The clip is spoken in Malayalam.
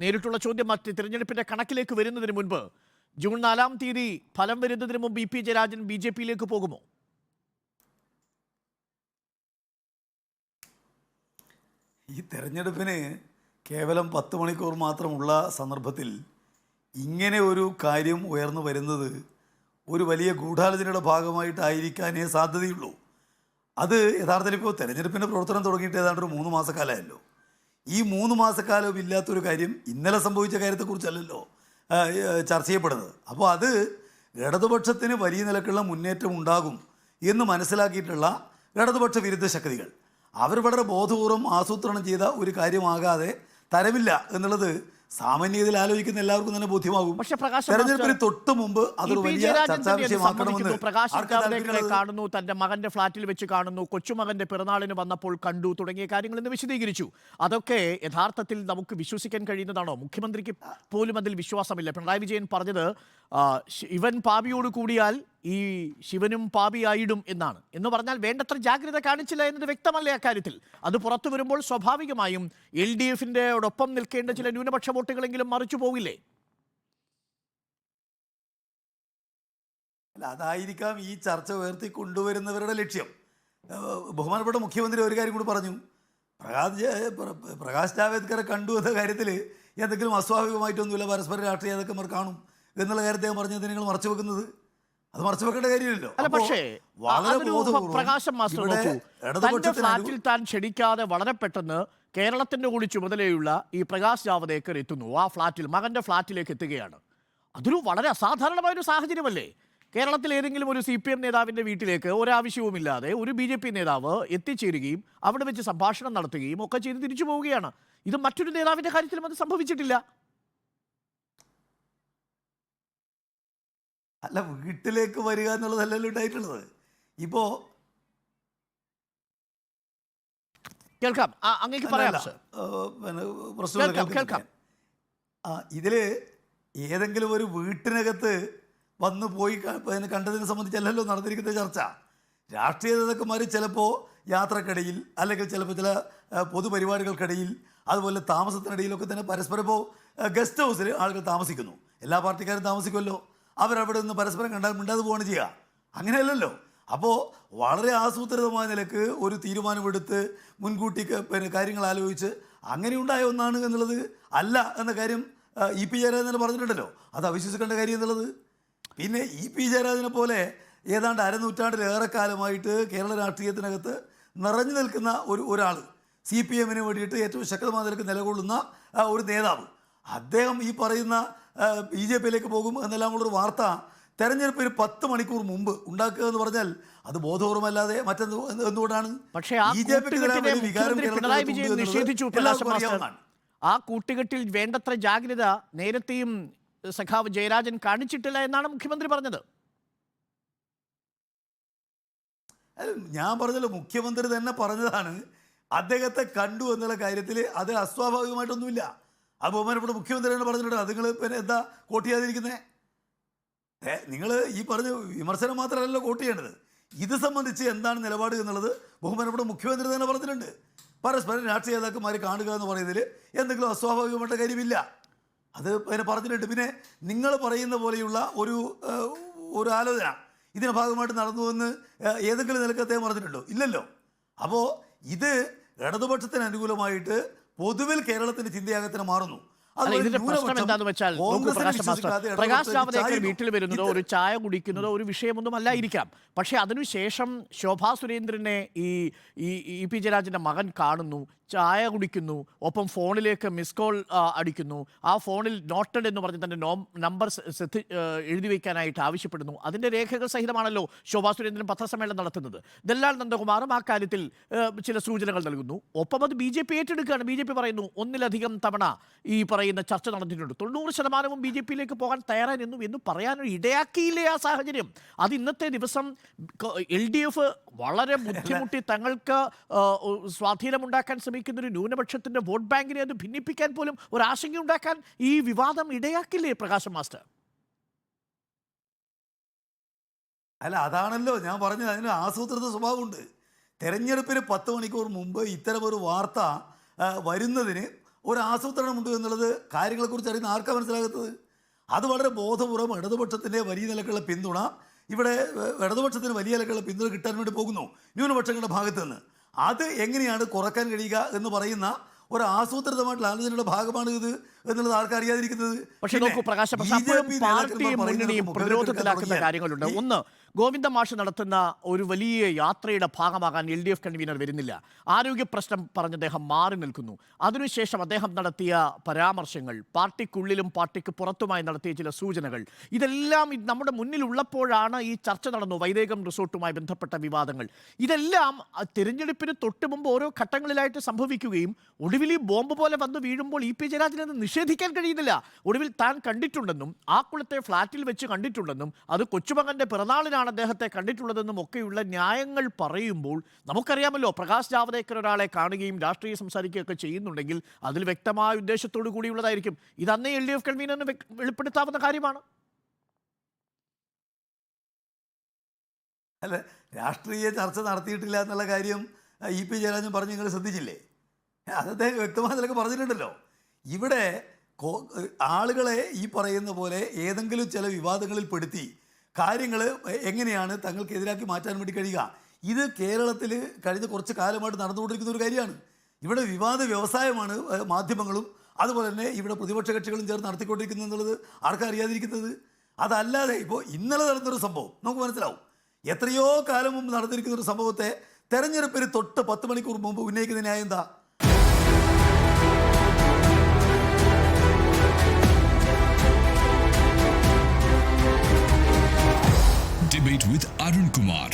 നേരിട്ടുള്ള ചോദ്യം മറ്റ് തിരഞ്ഞെടുപ്പിന്റെ കണക്കിലേക്ക് വരുന്നതിന് മുൻപ് ജൂൺ 4-ാം തീയതി ഫലം വരുന്നതിന് മുമ്പ് ഇ പി ജയരാജൻ ബി.ജെ.പിയിലേക്ക് പോകുമോ? ഈ തെരഞ്ഞെടുപ്പിന് കേവലം 10 മണിക്കൂർ മാത്രമുള്ള സന്ദർഭത്തിൽ ഇങ്ങനെ ഒരു കാര്യം ഉയർന്നു വരുന്നത് ഒരു വലിയ ഗൂഢാലോചനയുടെ ഭാഗമായിട്ടായിരിക്കാനേ സാധ്യതയുള്ളൂ. അത് യഥാർത്ഥത്തിൽ ഇപ്പോൾ തെരഞ്ഞെടുപ്പിൻ്റെ പ്രവർത്തനം തുടങ്ങിയിട്ട് ഏതാണ്ട് ഒരു 3 മാസക്കാലമല്ലോ. ഈ 3 മാസക്കാലവും ഇല്ലാത്തൊരു കാര്യം ഇന്നലെ സംഭവിച്ച കാര്യത്തെക്കുറിച്ചല്ലല്ലോ ചർച്ച ചെയ്യപ്പെടുന്നത്. അപ്പോൾ അത് ഇടതുപക്ഷത്തിന് വലിയ നിലക്കുള്ള മുന്നേറ്റം ഉണ്ടാകും എന്ന് മനസ്സിലാക്കിയിട്ടുള്ള ഇടതുപക്ഷ വിരുദ്ധ ശക്തികൾ അവർ വളരെ ബോധപൂർവം ആസൂത്രണം ചെയ്ത ഒരു കാര്യമാകാതെ തരമില്ല എന്നുള്ളത് സാമാന്യതയിൽ ആലോചിക്കുന്ന എല്ലാവർക്കും തന്നെ ബോധ്യമാകും. തെരഞ്ഞെടുപ്പിന് തൊട്ട് മുമ്പ് അതൊരു വലിയ ചർച്ചാ വിഷയമാക്കണമെന്ന് പ്രകാശ് ജാവ്ദേക്കറെ കാണുന്നു, തന്റെ മകന്റെ ഫ്ളാറ്റിൽ വെച്ച് കാണുന്നു, കൊച്ചുമകന്റെ പിറന്നാളിന് വന്നപ്പോൾ കണ്ടു തുടങ്ങിയ കാര്യങ്ങൾ ഇന്ന് വിശദീകരിച്ചു. അതൊക്കെ യഥാർത്ഥത്തിൽ നമുക്ക് വിശ്വസിക്കാൻ കഴിയുന്നതാണോ? മുഖ്യമന്ത്രിക്ക് പോലും അതിൽ വിശ്വാസമില്ല. പിണറായി വിജയൻ പറഞ്ഞത് ഇവൻ പാപിയോട് കൂടിയാൽ ഈ ശിവനും പാപിയായിടും എന്നാണ്. എന്ന് പറഞ്ഞാൽ വേണ്ടത്ര ജാഗ്രത കാണിച്ചില്ല എന്നത് വ്യക്തമല്ലേ അക്കാര്യത്തിൽ? അത് പുറത്തു വരുമ്പോൾ സ്വാഭാവികമായും LDFന്റെ ഒപ്പം നിൽക്കേണ്ട ചില ന്യൂനപക്ഷ വോട്ടുകളെങ്കിലും മറിച്ചു പോകില്ലേ? അല്ല, അതായിരിക്കാം ഈ ചർച്ച ഉയർത്തി കൊണ്ടുവരുന്നവരുടെ ലക്ഷ്യം. ബഹുമാനപ്പെട്ട മുഖ്യമന്ത്രി ഒരു കാര്യം കൂടി പറഞ്ഞു. പ്രകാശ് ജാവേദ്കറെ കണ്ടു എന്ന കാര്യത്തിൽ എന്തെങ്കിലും അസ്വാഭാവികമായിട്ടൊന്നുമില്ല, പരസ്പര രാഷ്ട്രീയ നേതാക്കന്മാർ കാണും എന്നുള്ള കാര്യത്തെ ഞാൻ പറഞ്ഞത് നിങ്ങൾ മറച്ചു വെക്കുന്നത് അത് മറച്ചു വെക്കേണ്ട കാര്യമില്ലല്ലോ. പക്ഷേ പ്രകാശം മാസ്റ്റർ നോക്കൂ, തന്റെ ഫ്ളാറ്റിൽ താൻ ക്ഷണിക്കാതെ വളരെ പെട്ടെന്ന് കേരളത്തിന്റെ കൂടി ചുമതലയുള്ള ഈ പ്രകാശ് ജാവദേക്കർ എത്തുന്നു. ആ ഫ്ളാറ്റിൽ, മകന്റെ ഫ്ളാറ്റിലേക്ക് എത്തുകയാണ്. അതൊരു വളരെ അസാധാരണമായൊരു സാഹചര്യമല്ലേ? കേരളത്തിൽ ഏതെങ്കിലും ഒരു CPM നേതാവിൻ്റെ വീട്ടിലേക്ക് ഒരാവശ്യവുമില്ലാതെ ഒരു BJP നേതാവ് എത്തിച്ചേരുകയും അവിടെ വെച്ച് സംഭാഷണം നടത്തുകയും ഒക്കെ ചെയ്ത് തിരിച്ചു പോവുകയാണ്. ഇത് മറ്റൊരു നേതാവിൻ്റെ കാര്യത്തിലും അത് സംഭവിച്ചിട്ടില്ല. അല്ല, വീട്ടിലേക്ക് വരിക എന്നുള്ളതല്ലല്ലോ ഉണ്ടായിട്ടുള്ളത്. ഇപ്പോൾ കേൾക്കാം, അങ്ങേക്ക് പറയാം. ഇതിൽ ഏതെങ്കിലും ഒരു വീട്ടിനകത്ത് വന്നു പോയി കണ്ടതിനെ സംബന്ധിച്ചല്ലല്ലോ നടന്നിരിക്കുന്ന ചർച്ച. രാഷ്ട്രീയ നേതാക്കന്മാർ ചിലപ്പോൾ യാത്രക്കിടയിൽ അല്ലെങ്കിൽ ചിലപ്പോൾ ചില പൊതുപരിപാടികൾക്കിടയിൽ അതുപോലെ താമസത്തിനിടയിലൊക്കെ തന്നെ പരസ്പരം ഇപ്പോൾ ഗസ്റ്റ് ഹൗസിൽ ആളുകൾ താമസിക്കുന്നു. എല്ലാ പാർട്ടിക്കാരും താമസിക്കുമല്ലോ. അവരവിടെ നിന്ന് പരസ്പരം കണ്ടാൽ മിണ്ടാതെ പോവുകയാണ് ചെയ്യുക. അങ്ങനെയല്ലല്ലോ. അപ്പോൾ വളരെ ആസൂത്രിതമായ നിലക്ക് ഒരു തീരുമാനമെടുത്ത് മുൻകൂട്ടി കാര്യങ്ങൾ ആലോചിച്ച് അങ്ങനെ ഉണ്ടായ ഒന്നാണ് എന്നുള്ളത് അല്ല എന്ന കാര്യം ഇ പി ജയരാജൻ പറഞ്ഞിട്ടുണ്ടല്ലോ. അത് അവിശ്വസിക്കേണ്ട കാര്യം എന്നുള്ളത്. പിന്നെ ഇ പി ജയരാജനെ പോലെ ഏതാണ്ട് അരനൂറ്റാണ്ടിലേറെ കാലമായിട്ട് കേരള രാഷ്ട്രീയത്തിനകത്ത് നിറഞ്ഞു നിൽക്കുന്ന ഒരാൾ, CPM-ന് വേണ്ടിയിട്ട് ഏറ്റവും ശക്തമായ നിലക്ക് നിലകൊള്ളുന്ന ഒരു നേതാവ്, അദ്ദേഹം ഈ പറയുന്ന BJP-യിലേക്ക് പോകും എന്നെല്ലാമുള്ളൊരു വാർത്ത തെരഞ്ഞെടുപ്പിന് 10 മണിക്കൂർ മുമ്പ് ഉണ്ടാക്കുക എന്ന് പറഞ്ഞാൽ അത് ബോധപൂർവമല്ലാതെ മറ്റെന്തുകൊണ്ടാണ്? പക്ഷേ ആ കൂട്ടുകെട്ടിൽ വേണ്ടത്ര ജാഗ്രത നേരത്തെയും സഖാവ് ജയരാജൻ കാണിച്ചിട്ടില്ല എന്നാണ് മുഖ്യമന്ത്രി പറഞ്ഞത്. ഞാൻ പറഞ്ഞല്ലോ, മുഖ്യമന്ത്രി തന്നെ പറഞ്ഞതാണ് അദ്ദേഹത്തെ കണ്ടു എന്നുള്ള കാര്യത്തിൽ അത് അസ്വാഭാവികമായിട്ടൊന്നുമില്ല. ആ ബഹുമാനപ്പെട്ട മുഖ്യമന്ത്രി തന്നെ പറഞ്ഞിട്ടുണ്ട്. അത് നിങ്ങൾ പിന്നെ എന്താ കോട്ട് ചെയ്യാതിരിക്കുന്നത്? നിങ്ങൾ ഈ പറഞ്ഞ വിമർശനം മാത്രമല്ലല്ലോ കോട്ട് ചെയ്യേണ്ടത്. ഇത് സംബന്ധിച്ച് എന്താണ് നിലപാട് എന്നുള്ളത് ബഹുമാനപ്പെട്ട മുഖ്യമന്ത്രി തന്നെ പറഞ്ഞിട്ടുണ്ട്. പരസ്പരം രാഷ്ട്രീയ നേതാക്കന്മാരെ കാണുക എന്ന് പറയുന്നതിൽ എന്തെങ്കിലും അസ്വാഭാവികമായിട്ട് കാര്യമില്ല. അത് പിന്നെ പറഞ്ഞിട്ടുണ്ട്. പിന്നെ നിങ്ങൾ പറയുന്ന പോലെയുള്ള ഒരു ആലോചന ഇതിൻ്റെ ഭാഗമായിട്ട് നടന്നുവെന്ന് ഏതെങ്കിലും നിലക്ക് അദ്ദേഹം പറഞ്ഞിട്ടുണ്ടോ? ഇല്ലല്ലോ. അപ്പോൾ ഇത് ഇടതുപക്ഷത്തിന് അനുകൂലമായിട്ട് പൊതുവിൽ കേരളത്തിന്റെ ചിന്തയാകത്തിന് മാറുന്നു. ഇതിന്റെ പ്രശ്നം എന്താണെന്ന് വെച്ചാൽ, പ്രകാശ് ജാവദേക്കർ വീട്ടിൽ വരുന്നതോ ഒരു ചായ കുടിക്കുന്നതോ ഒരു വിഷയമൊന്നും അല്ലായിരിക്കാം. പക്ഷെ അതിനുശേഷം ശോഭാ സുരേന്ദ്രനെ ഇ പി ജയരാജന്റെ മകൻ കാണുന്നു, ചായ കുടിക്കുന്നു, ഒപ്പം ഫോണിലേക്ക് മിസ് കോൾ അടിക്കുന്നു. ആ ഫോണിൽ നോട്ടഡ് എന്ന് പറഞ്ഞ് തന്റെ നമ്പർ എഴുതി വയ്ക്കാനായിട്ട് ആവശ്യപ്പെടുന്നു. അതിൻ്റെ രേഖകൾ സഹിതമാണല്ലോ ശോഭാ സുരേന്ദ്രൻ പത്രസമ്മേളനം നടത്തുന്നത്. ദല്ലാൽ നന്ദകുമാറും ആ കാര്യത്തിൽ ചില സൂചനകൾ നൽകുന്നു. ഒപ്പം അത് BJP ഏറ്റെടുക്കുകയാണ്. BJP പറയുന്നു ഒന്നിലധികം തവണ ഈ പറയുന്ന ചർച്ച നടന്നിട്ടുണ്ട്, 90% BJP-യിലേക്ക് പോകാൻ തയ്യാറായിരുന്നു എന്ന് പറയാനൊരു ഇടയാക്കിയില്ലേ ആ സാഹചര്യം? അത് ഇന്നത്തെ ദിവസം LDF വളരെ ബുദ്ധിമുട്ടി തങ്ങൾക്ക് സ്വാധീനമുണ്ടാക്കാൻ ശ്രമിക്കുന്ന ഒരു ന്യൂനപക്ഷത്തിന്റെ വോട്ട് ബാങ്കിനെ അത് ഭിന്നിപ്പിക്കാൻ പോലും ഒരു ആശങ്ക ഉണ്ടാക്കാൻ ഈ വിവാദം ഇടയാക്കില്ലേ പ്രകാശം മാസ്റ്റർ? അല്ല, അതാണല്ലോ ഞാൻ പറഞ്ഞത്. അതിന് ആസൂത്രിത സ്വഭാവമുണ്ട്. തെരഞ്ഞെടുപ്പിന് 10 മണിക്കൂർ മുമ്പ് ഇത്തരമൊരു വാർത്ത വരുന്നതിന് ഒരു ആസൂത്രണമുണ്ട് എന്നുള്ളത് കാര്യങ്ങളെക്കുറിച്ച് അറിയുന്ന ആർക്കാണ് മനസ്സിലാകുന്നത്? അത് വളരെ ബോധപൂർവ്വം ഇടതുപക്ഷത്തിൻ്റെ വലിയ നിലക്കുള്ള പിന്തുണ ഇവിടെ ഇടതുപക്ഷത്തിന് വലിയ നിലക്കുള്ള പിന്തുണ കിട്ടാൻ വേണ്ടി പോകുന്നു ന്യൂനപക്ഷങ്ങളുടെ ഭാഗത്ത് നിന്ന്. അത് എങ്ങനെയാണ് കുറക്കാൻ കഴിയുക എന്ന് പറയുന്ന ഒരു ആസൂത്രിതമായിട്ടുള്ള ആലോചനയുടെ ഭാഗമാണ് ഇത് എന്നുള്ളത് ആർക്കറിയാതിരിക്കുന്നത്. പക്ഷേ നോക്കൂ പ്രകാശ്, പാർട്ടിയും മുന്നണിയും പ്രതിരോധത്തിലാക്കുന്ന കാര്യങ്ങളുണ്ട്. ഒന്ന്, ഗോവിന്ദ മാഷ് നടത്തുന്ന ഒരു വലിയ യാത്രയുടെ ഭാഗമാകാൻ LDF കൺവീനർ വരുന്നില്ല. ആരോഗ്യ പ്രശ്നം പറഞ്ഞ് അദ്ദേഹം മാറി നിൽക്കുന്നു. അതിനുശേഷം അദ്ദേഹം നടത്തിയ പരാമർശങ്ങൾ, പാർട്ടിക്കുള്ളിലും പാർട്ടിക്ക് പുറത്തുമായി നടത്തിയ ചില സൂചനകൾ, ഇതെല്ലാം നമ്മുടെ മുന്നിലുള്ളപ്പോഴാണ് ഈ ചർച്ച നടന്നു. വൈദേകം റിസോർട്ടുമായി ബന്ധപ്പെട്ട വിവാദങ്ങൾ, ഇതെല്ലാം തിരഞ്ഞെടുപ്പിന് തൊട്ട് മുമ്പ് ഓരോ ഘട്ടങ്ങളിലായിട്ട് സംഭവിക്കുകയും ഒടുവിൽ ഈ ബോംബ് പോലെ വന്ന് വീഴുമ്പോൾ EP ജയരാജനെ നിഷേധിക്കാൻ കഴിയുന്നില്ല. ഒടുവിൽ താൻ കണ്ടിട്ടുണ്ടെന്നും ആക്കുളത്തെ ഫ്ളാറ്റിൽ വെച്ച് കണ്ടിട്ടുണ്ടെന്നും അത് കൊച്ചുമകന്റെ പിറന്നാളിനാണ് അദ്ദേഹത്തെ കണ്ടിട്ടുള്ളതെന്നും ഒക്കെയുള്ള ന്യായങ്ങൾ പറയുമ്പോൾ നമുക്കറിയാമല്ലോ, പ്രകാശ് ജാവദേക്കർ ഒരാളെ കാണുകയും രാഷ്ട്രീയം സംസാരിക്കുകയൊക്കെ ചെയ്യുന്നുണ്ടെങ്കിൽ അതിൽ വ്യക്തമായ ഉദ്ദേശത്തോടു കൂടിയുള്ളതായിരിക്കും. ഇതന്നേ LDF കൺവീനറിന് വെളിപ്പെടുത്താവുന്ന കാര്യമാണ്. അല്ല, രാഷ്ട്രീയ ചർച്ച നടത്തിയിട്ടില്ല എന്നുള്ള കാര്യം EP ജയരാജൻ പറഞ്ഞ് നിങ്ങൾ ശ്രദ്ധിച്ചില്ലേ? അത് അദ്ദേഹം വ്യക്തമായ നിലക്ക് പറഞ്ഞിട്ടുണ്ടല്ലോ. ഇവിടെ ആളുകളെ ഈ പറയുന്ന പോലെ ഏതെങ്കിലും ചില വിവാദങ്ങളിൽ പെടുത്തി കാര്യങ്ങൾ എങ്ങനെയാണ് തങ്ങൾക്കെതിരാക്കി മാറ്റാൻ വേണ്ടി കഴിയുക, ഇത് കേരളത്തിൽ കഴിഞ്ഞ കുറച്ച് കാലമായിട്ട് നടന്നുകൊണ്ടിരിക്കുന്ന ഒരു കാര്യമാണ്. ഇവിടെ വിവാദ വ്യവസായമാണ് മാധ്യമങ്ങളും അതുപോലെ തന്നെ ഇവിടെ പ്രതിപക്ഷ കക്ഷികളും ചേർന്ന് നടത്തിക്കൊണ്ടിരിക്കുന്നത് എന്നുള്ളത് ആർക്കും അറിയാതിരിക്കുന്നത്. അതല്ലാതെ ഇപ്പോൾ ഇന്നലെ നടന്നൊരു സംഭവം നമുക്ക് മനസ്സിലാവും. എത്രയോ കാലം മുമ്പ് നടന്നിരിക്കുന്ന ഒരു സംഭവത്തെ തെരഞ്ഞെടുപ്പിന് തൊട്ട് 10 മണിക്കൂർ മുമ്പ് ഉന്നയിക്കുന്ന ന്യായം എന്താ? Debate with Arun Kumar.